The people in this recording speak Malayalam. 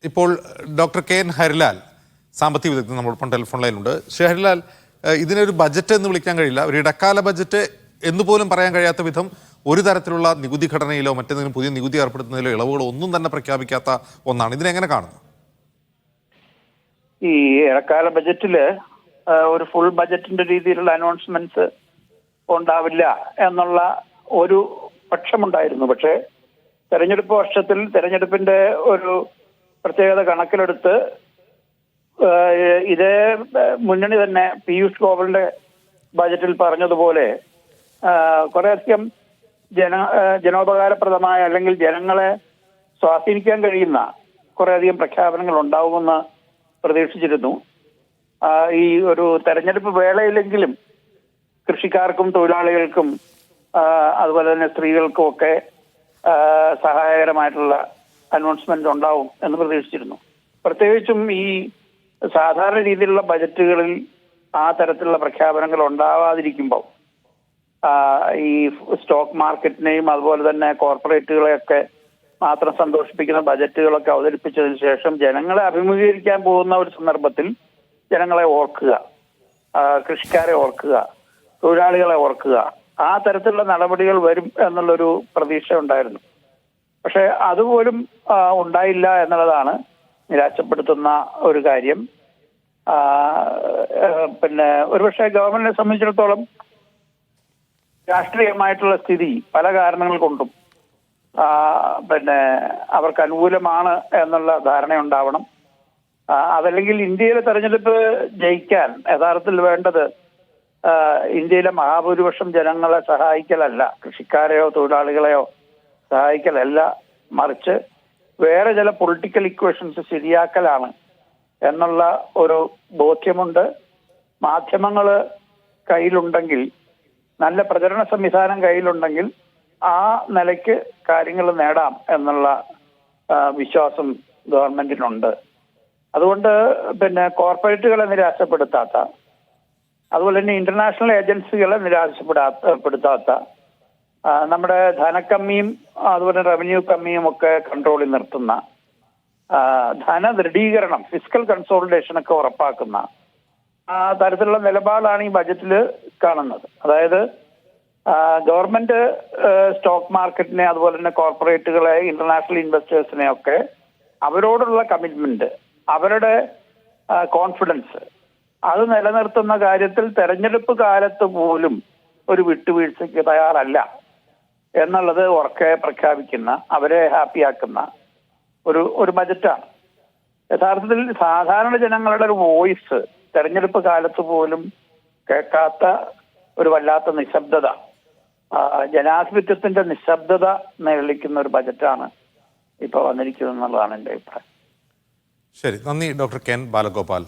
ഇപ്പോൾ ഡോക്ടർ കെ എൻ ഹരിലാൽ സാമ്പത്തിക വിദഗ്ധൻ നമ്മളൊപ്പം ടെലിഫോൺ ലൈനുണ്ട്. ശ്രീ ഹരിലാൽ, ഇതിനൊരു ബജറ്റ് എന്ന് വിളിക്കാൻ കഴിയില്ല, ഒരു ഇടക്കാല ബജറ്റ് എന്ന് പോലും പറയാൻ കഴിയാത്ത വിധം ഒരു തരത്തിലുള്ള നികുതി ഘടനയിലോ മറ്റേതെങ്കിലും പുതിയ നികുതി ഏർപ്പെടുത്തുന്നതിലോ ഇളവുകളോ ഒന്നും തന്നെ പ്രഖ്യാപിക്കാത്ത ഒന്നാണ്. ഇതിനെങ്ങനെ കാണുന്നു? ഈ ഇടക്കാല ബജറ്റില് ഒരു ഫുൾ ബജറ്റിന്റെ രീതിയിലുള്ള അനൗൺസ്മെന്റ്സ് ഉണ്ടാവില്ല എന്നുള്ള ഒരു പക്ഷമുണ്ടായിരുന്നു. പക്ഷേ തെരഞ്ഞെടുപ്പ് വർഷത്തിൽ തെരഞ്ഞെടുപ്പിന്റെ ഒരു പ്രത്യേകത കണക്കിലെടുത്ത് ഇതേ മുന്നണി തന്നെ പീയൂഷ് ഗോയലിന്റെ ബജറ്റിൽ പറഞ്ഞതുപോലെ കുറേയധികം ജനോപകാരപ്രദമായ അല്ലെങ്കിൽ ജനങ്ങളെ സ്വാധീനിക്കാൻ കഴിയുന്ന കുറേയധികം പ്രഖ്യാപനങ്ങൾ ഉണ്ടാവുമെന്ന് പ്രതീക്ഷിച്ചിരുന്നു. ഈ ഒരു തെരഞ്ഞെടുപ്പ് വേളയിലെങ്കിലും കൃഷിക്കാർക്കും തൊഴിലാളികൾക്കും അതുപോലെ തന്നെ സ്ത്രീകൾക്കും ഒക്കെ സഹായകരമായിട്ടുള്ള അനൗൺസ്മെന്റ് ഉണ്ടാവും എന്ന് പ്രതീക്ഷിച്ചിരുന്നു. പ്രത്യേകിച്ചും ഈ സാധാരണ രീതിയിലുള്ള ബജറ്റുകളിൽ ആ തരത്തിലുള്ള പ്രഖ്യാപനങ്ങൾ ഉണ്ടാവാതിരിക്കുമ്പോൾ ഈ സ്റ്റോക്ക് മാർക്കറ്റിനെയും അതുപോലെ തന്നെ കോർപ്പറേറ്റുകളെയൊക്കെ മാത്രം സന്തോഷിപ്പിക്കുന്ന ബജറ്റുകളൊക്കെ അവതരിപ്പിച്ചതിന് ശേഷം ജനങ്ങളെ അഭിമുഖീകരിക്കാൻ പോകുന്ന ഒരു സന്ദർഭത്തിൽ ജനങ്ങളെ ഓർക്കുക, കൃഷിക്കാരെ ഓർക്കുക, തൊഴിലാളികളെ ഓർക്കുക, ആ തരത്തിലുള്ള നടപടികൾ വരും എന്നുള്ളൊരു പ്രതീക്ഷ ഉണ്ടായിരുന്നു. പക്ഷെ അതുപോലും ഉണ്ടായില്ല എന്നുള്ളതാണ് നിരാശപ്പെടുത്തുന്ന ഒരു കാര്യം. പിന്നെ ഒരുപക്ഷെ ഗവൺമെന്റിനെ സംബന്ധിച്ചിടത്തോളം രാഷ്ട്രീയമായിട്ടുള്ള സ്ഥിതി പല കാരണങ്ങൾ കൊണ്ടും പിന്നെ അവർക്ക് അനുകൂലമാണ് എന്നുള്ള ധാരണയുണ്ടാവണം. അതല്ലെങ്കിൽ ഇന്ത്യയിലെ തെരഞ്ഞെടുപ്പ് ജയിക്കാൻ യഥാർത്ഥത്തിൽ വേണ്ടത് ഇന്ത്യയിലെ മഹാഭൂരിപക്ഷം ജനങ്ങളെ സഹായിക്കലല്ല, കൃഷിക്കാരെയോ തൊഴിലാളികളെയോ സഹായിക്കലല്ല, മറിച്ച് വേറെ ചില പൊളിറ്റിക്കൽ ഇക്വേഷൻസ് ശരിയാക്കലാണ് എന്നുള്ള ഒരു ബോധ്യമുണ്ട്. മാധ്യമങ്ങൾ കയ്യിലുണ്ടെങ്കിൽ, നല്ല പ്രചരണ സംവിധാനം കയ്യിലുണ്ടെങ്കിൽ ആ നിലയ്ക്ക് കാര്യങ്ങൾ നേടാം എന്നുള്ള വിശ്വാസം ഗവൺമെന്റിനുണ്ട്. അതുകൊണ്ട് പിന്നെ കോർപ്പറേറ്റുകളെ നിരാശപ്പെടുത്താത്ത, അതുപോലെ തന്നെ ഇന്റർനാഷണൽ ഏജൻസികളെ നിരാശപ്പെടുത്താത്ത, നമ്മുടെ ധനക്കമ്മിയും അതുപോലെ റവന്യൂ കമ്മിയും ഒക്കെ കൺട്രോളിൽ നിർത്തുന്ന, ധനദൃഢീകരണം ഫിസ്ക്കൽ കൺസോളിഡേഷൻ ഒക്കെ ഉറപ്പാക്കുന്ന തരത്തിലുള്ള നിലപാടാണ് ഈ ബജറ്റിൽ കാണുന്നത്. അതായത് ഗവൺമെന്റ് സ്റ്റോക്ക് മാർക്കറ്റിനെ അതുപോലെ തന്നെ കോർപ്പറേറ്റുകളെ, ഇന്റർനാഷണൽ ഇൻവെസ്റ്റേഴ്സിനെ ഒക്കെ അവരോടുള്ള കമ്മിറ്റ്മെന്റ്, അവരുടെ കോൺഫിഡൻസ് അത് നിലനിർത്തുന്ന കാര്യത്തിൽ തെരഞ്ഞെടുപ്പ് കാലത്ത് പോലും ഒരു വിട്ടുവീഴ്ചയ്ക്ക് തയ്യാറല്ല എന്നുള്ളത് ഉറക്കെ പ്രഖ്യാപിക്കുന്ന, അവരെ ഹാപ്പിയാക്കുന്ന ഒരു ബജറ്റാണ്. യഥാർത്ഥത്തിൽ സാധാരണ ജനങ്ങളുടെ ഒരു വോയിസ് തെരഞ്ഞെടുപ്പ് കാലത്ത് പോലും കേൾക്കാത്ത ഒരു വല്ലാത്ത നിശബ്ദത, ജനാധിപത്യത്തിന്റെ നിശബ്ദത നിഴലിക്കുന്ന ഒരു ബജറ്റാണ് ഇപ്പോൾ വന്നിരിക്കുന്നത് എന്നുള്ളതാണ് എൻ്റെ അഭിപ്രായം. ശരി, നന്ദി ഡോക്ടർ കെ എൻ ബാലഗോപാൽ.